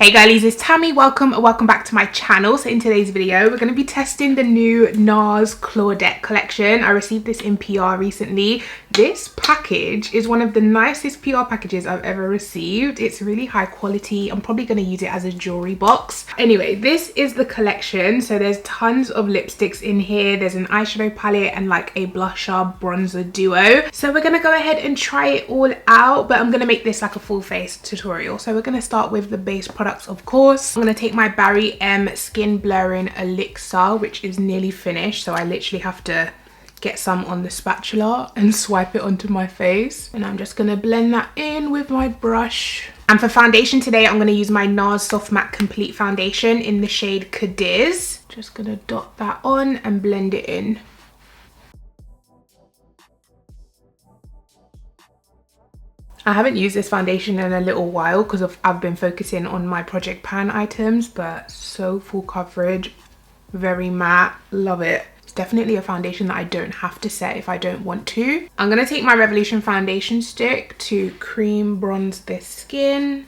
Hey girlies, it's Tammy. Welcome back to my channel. So in today's video, we're going to be testing the new Nars Claudette collection. I received this in PR recently. This package is one of the nicest PR packages I've ever received. It's really high quality. I'm probably going to use it as a jewelry box. Anyway, this is the collection. So there's tons of lipsticks in here. There's an eyeshadow palette and like a blusher bronzer duo. So we're going to go ahead and try it all out, but I'm going to make this like a full face tutorial. So we're going to start with the base product. Of course, I'm going to take my Barry M Skin Blurring Elixir, which is nearly finished, so I literally have to get some on the spatula and swipe it onto my face, and I'm just going to blend that in with my brush. And for foundation today, I'm going to use my Nars Soft Matte Complete Foundation in the shade Cadiz. Just going to dot that on and blend it in. I haven't used this foundation in a little while because I've been focusing on my Project Pan items, but so full coverage, very matte, love it. It's definitely a foundation that I don't have to set if I don't want to. I'm going to take my Revolution foundation stick to cream bronze this skin.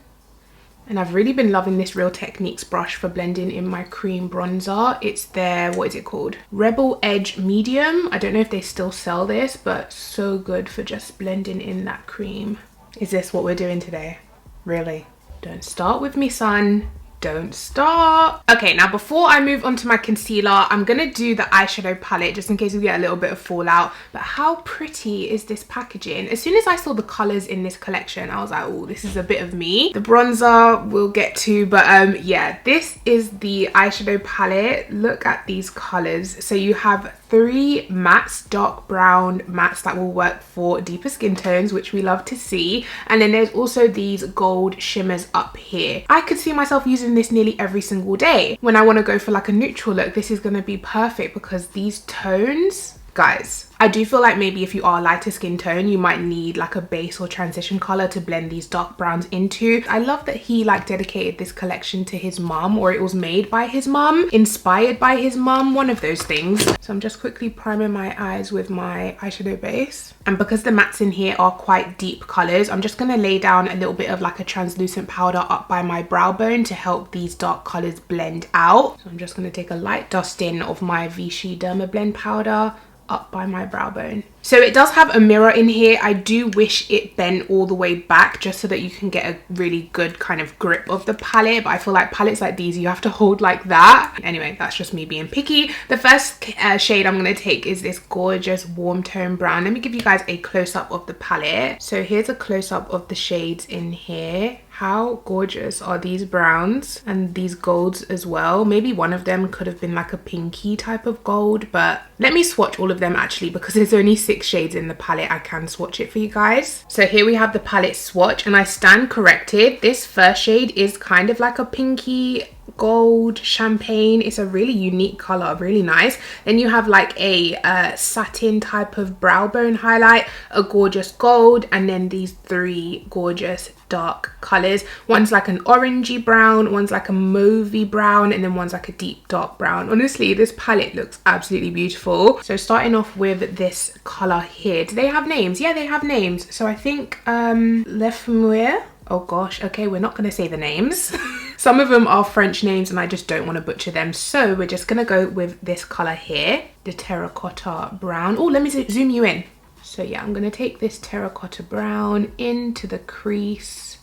And I've really been loving this Real Techniques brush for blending in my cream bronzer. It's their, what is it called? Rebel Edge Medium. I don't know if they still sell this, but so good for just blending in that cream. Is this what we're doing today? Really? Don't start with me, son. Don't start. Okay, now before I move on to my concealer, I'm gonna do the eyeshadow palette just in case we get a little bit of fallout. But how pretty is this packaging? As soon as I saw the colors in this collection, I was like, oh, this is a bit of me. The bronzer we'll get to, but yeah, this is the eyeshadow palette. Look at these colors. So you have 3 mattes, dark brown mattes that will work for deeper skin tones, which we love to see. And then there's also these gold shimmers up here. I could see myself using this nearly every single day. When I want to go for like a neutral look, this is going to be perfect because these tones, guys, I do feel like maybe if you are lighter skin tone, you might need like a base or transition color to blend these dark browns into. I love that he like dedicated this collection to his mum, or it was made by his mum, inspired by his mum, one of those things. So I'm just quickly priming my eyes with my eyeshadow base. And because the mattes in here are quite deep colors, I'm just gonna lay down a little bit of like a translucent powder up by my brow bone to help these dark colors blend out. So I'm just gonna take a light dusting of my Vichy Derma Blend powder up by my brow bone. So it does have a mirror in here. I do wish it bent all the way back just so that you can get a really good kind of grip of the palette, but I feel like palettes like these you have to hold like that. Anyway, that's just me being picky. The first shade I'm going to take is this gorgeous warm tone brown. Let me give you guys a close-up of the palette. So here's a close-up of the shades in here. How gorgeous are these browns and these golds as well. Maybe one of them could have been like a pinky type of gold, but let me swatch all of them actually because there's only 6 shades in the palette. I can swatch it for you guys. So here we have the palette swatch, and I stand corrected. This first shade is kind of like a pinky gold champagne. It's a really unique color, really nice. Then you have like a satin type of brow bone highlight, a gorgeous gold, and then these 3 gorgeous dark colors. One's like an orangey brown, one's like a mauvey brown, and then one's like a deep dark brown. Honestly, this palette looks absolutely beautiful. So starting off with this color here, do they have names? Yeah, they have names. So I think Le Fumeur. Oh gosh, okay, we're not going to say the names. Some of them are French names and I just don't want to butcher them. So we're just going to go with this color here, the Terracotta Brown. Oh, let me zoom you in. So yeah, I'm going to take this Terracotta Brown into the crease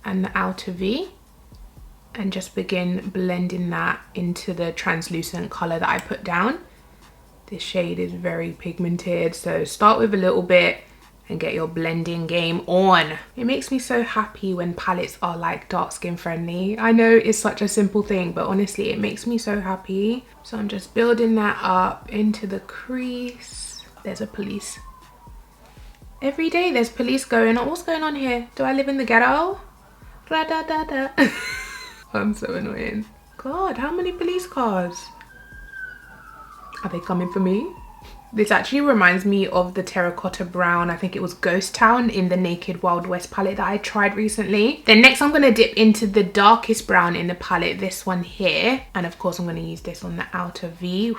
and the outer V and just begin blending that into the translucent color that I put down. This shade is very pigmented, so start with a little bit and get your blending game on. It makes me so happy when palettes are like dark skin friendly. I know it's such a simple thing, but honestly, it makes me so happy. So I'm just building that up into the crease. There's a police. Every day there's police going on. What's going on here? Do I live in the ghetto? Da da da da. I'm so annoying. God, how many police cars? Are they coming for me? This actually reminds me of the Terracotta Brown. I think it was Ghost Town in the Naked Wild West palette that I tried recently. Then next I'm going to dip into the darkest brown in the palette, this one here. And of course I'm going to use this on the outer V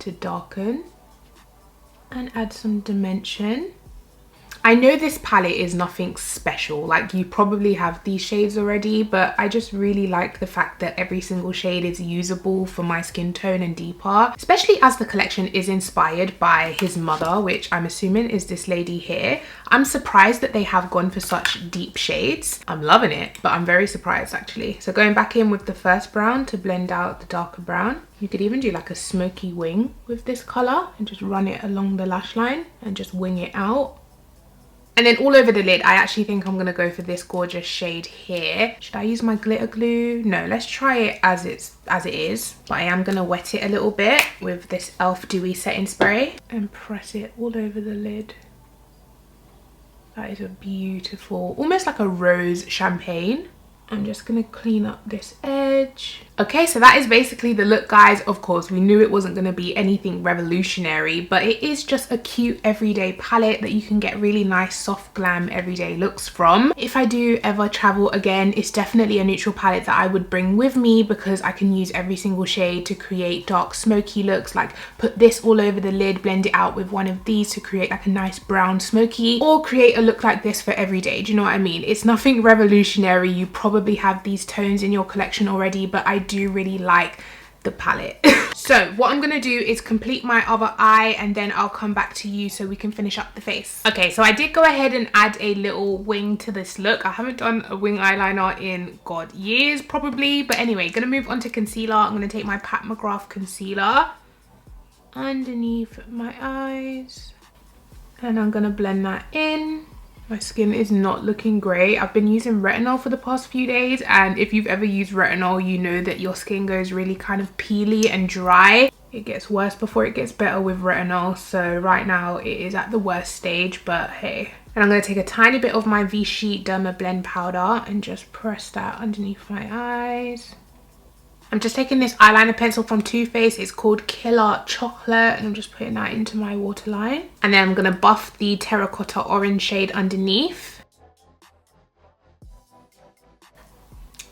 to darken and add some dimension. I know this palette is nothing special, like you probably have these shades already, but I just really like the fact that every single shade is usable for my skin tone and deeper, especially as the collection is inspired by his mother, which I'm assuming is this lady here. I'm surprised that they have gone for such deep shades. I'm loving it, but I'm very surprised actually. So going back in with the first brown to blend out the darker brown. You could even do like a smoky wing with this color and just run it along the lash line and just wing it out. And then all over the lid, I actually think I'm gonna go for this gorgeous shade here. Should I use my glitter glue? No, let's try it as it is. But I am gonna wet it a little bit with this e.l.f. Dewy Setting Spray and press it all over the lid. That is a beautiful, almost like a rose champagne. I'm just gonna clean up this edge. Okay, so that is basically the look, guys. Of course, we knew it wasn't gonna be anything revolutionary, but it is just a cute everyday palette that you can get really nice, soft glam everyday looks from. If I do ever travel again, it's definitely a neutral palette that I would bring with me because I can use every single shade to create dark, smoky looks. Like put this all over the lid, blend it out with one of these to create like a nice brown smoky, or create a look like this for every day. Do you know what I mean? It's nothing revolutionary. You probably have these tones in your collection already, but I do really like the palette. So what I'm gonna do is complete my other eye and then I'll come back to you so we can finish up the face. Okay, so I did go ahead and add a little wing to this look. I haven't done a wing eyeliner in god years probably, but anyway, gonna move on to concealer. I'm gonna take my Pat McGrath concealer underneath my eyes and I'm gonna blend that in. My skin is not looking great. I've been using retinol for the past few days, and if you've ever used retinol, you know that your skin goes really kind of peely and dry. It gets worse before it gets better with retinol, so right now it is at the worst stage, but hey. And I'm going to take a tiny bit of my Vichy Derma Blend powder and just press that underneath my eyes. I'm just taking this eyeliner pencil from Too Faced. It's called Killer Chocolate, and I'm just putting that into my waterline. And then I'm going to buff the terracotta orange shade underneath.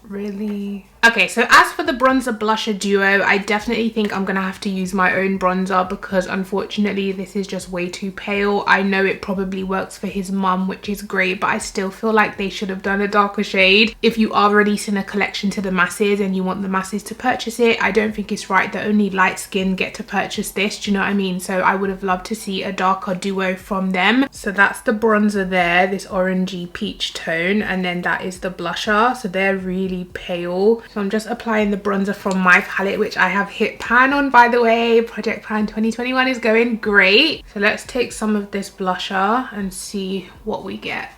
Really? Okay, so as for the bronzer blusher duo, I definitely think I'm gonna have to use my own bronzer because unfortunately this is just way too pale. I know it probably works for his mum, which is great, but I still feel like they should have done a darker shade. If you are releasing a collection to the masses and you want the masses to purchase it, I don't think it's right that only light skin get to purchase this, do you know what I mean? So I would have loved to see a darker duo from them. So that's the bronzer there, this orangey peach tone, and then that is the blusher. So they're really pale. So I'm just applying the bronzer from my palette, which I have hit pan on, by the way. Project Pan 2021 is going great. So let's take some of this blusher and see what we get.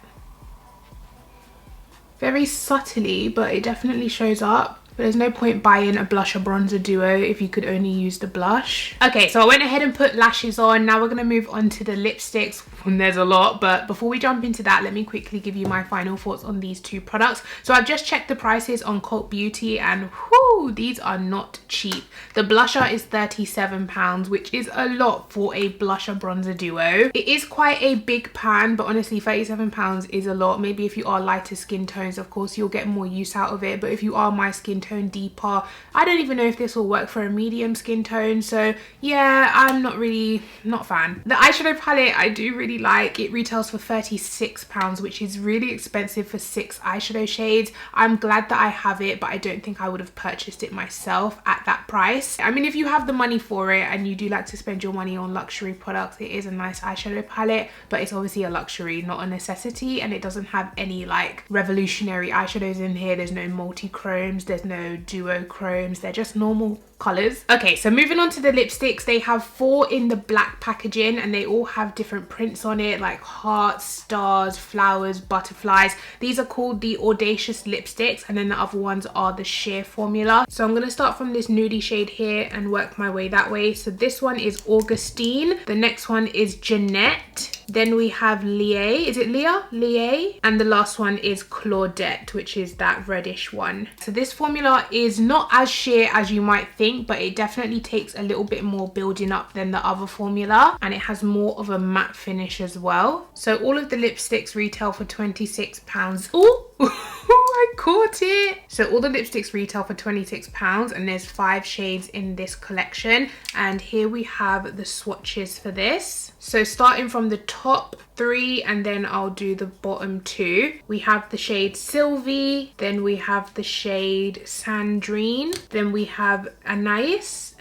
Very subtly, but it definitely shows up. But there's no point buying a blusher bronzer duo if you could only use the blush. Okay, so I went ahead and put lashes on. Now we're going to move on to the lipsticks. And there's a lot, but before we jump into that, let me quickly give you my final thoughts on these two products. So I've just checked the prices on Cult Beauty and whoo, these are not cheap. The blusher is £37, which is a lot for a blusher bronzer duo. It is quite a big pan, but honestly £37 is a lot. Maybe if you are lighter skin tones, of course you'll get more use out of it, but if you are my skin tone deeper, I don't even know if this will work for a medium skin tone. So yeah, I'm not a fan. The eyeshadow palette I do really like. It retails for £36, which is really expensive for 6 eyeshadow shades. I'm glad that I have it, but I don't think I would have purchased it myself at that price. I mean, if you have the money for it and you do like to spend your money on luxury products, it is a nice eyeshadow palette, but it's obviously a luxury, not a necessity, and it doesn't have any like revolutionary eyeshadows in here. There's no multi-chromes, there's no duochromes, they're just normal colors. Okay, so moving on to the lipsticks, they have 4 in the black packaging and they all have different prints on it, like hearts, stars, flowers, butterflies. These are called the Audacious lipsticks, and then the other ones are the sheer formula. So I'm going to start from this nudie shade here and work my way that way. So this one is Augustine, the next one is Jeanette, then we have Lie, is it Leah? Lie, and the last one is Claudette, which is that reddish one. So this formula is not as sheer as you might think, but it definitely takes a little bit more building up than the other formula, and it has more of a matte finish as well. So all of the lipsticks retail for £26. Ooh, I caught it. So all the lipsticks retail for £26, and there's 5 shades in this collection. And here we have the swatches for this. So starting from the top, 3 and then I'll do the bottom 2. We have the shade Sylvie, then we have the shade Sandrine, then we have Anais,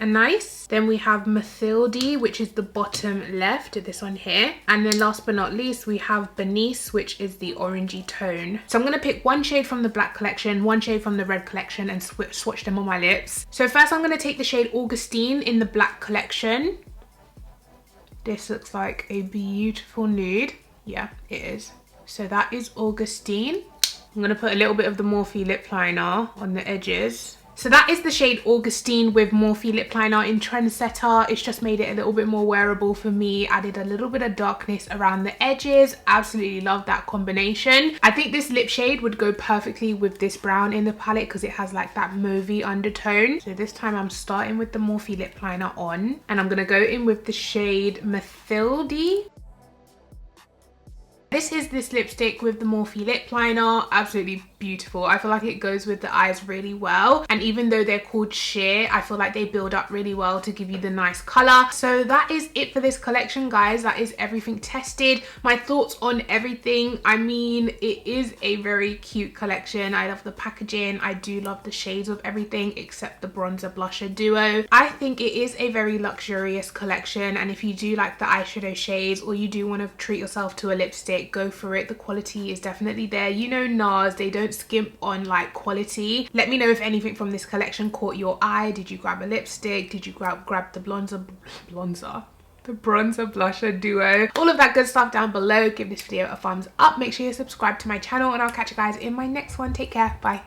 then we have Mathilde, which is the bottom left, this one here, and then last but not least we have Bernice, which is the orangey tone. So I'm going to pick one shade from the black collection, one shade from the red collection, and swatch them on my lips. So first I'm going to take the shade Augustine in the black collection. This looks like a beautiful nude. Yeah, it is. So that is Augustine. I'm going to put a little bit of the Morphe lip liner on the edges. So that is the shade Augustine with Morphe lip liner in Trendsetter. It's just made it a little bit more wearable for me. Added a little bit of darkness around the edges. Absolutely love that combination. I think this lip shade would go perfectly with this brown in the palette because it has like that mauvey undertone. So this time I'm starting with the Morphe lip liner on, and I'm going to go in with the shade Mathilde. This is this lipstick with the Morphe lip liner. Absolutely beautiful. I feel like it goes with the eyes really well, and even though they're called sheer, I feel like they build up really well to give you the nice color. So that is it for this collection, guys. That is everything tested. My thoughts on everything, I mean, it is a very cute collection. I love the packaging. I do love the shades of everything except the bronzer blusher duo. I think it is a very luxurious collection, and if you do like the eyeshadow shades or you do want to treat yourself to a lipstick, go for it. The quality is definitely there. You know Nars, they don't skimp on like quality. Let me know if anything from this collection caught your eye. Did you grab a lipstick? Did you grab the bronzer blusher duo? All of that good stuff down below. Give this video a thumbs up. Make sure you subscribe to my channel, and I'll catch you guys in my next one. Take care. Bye.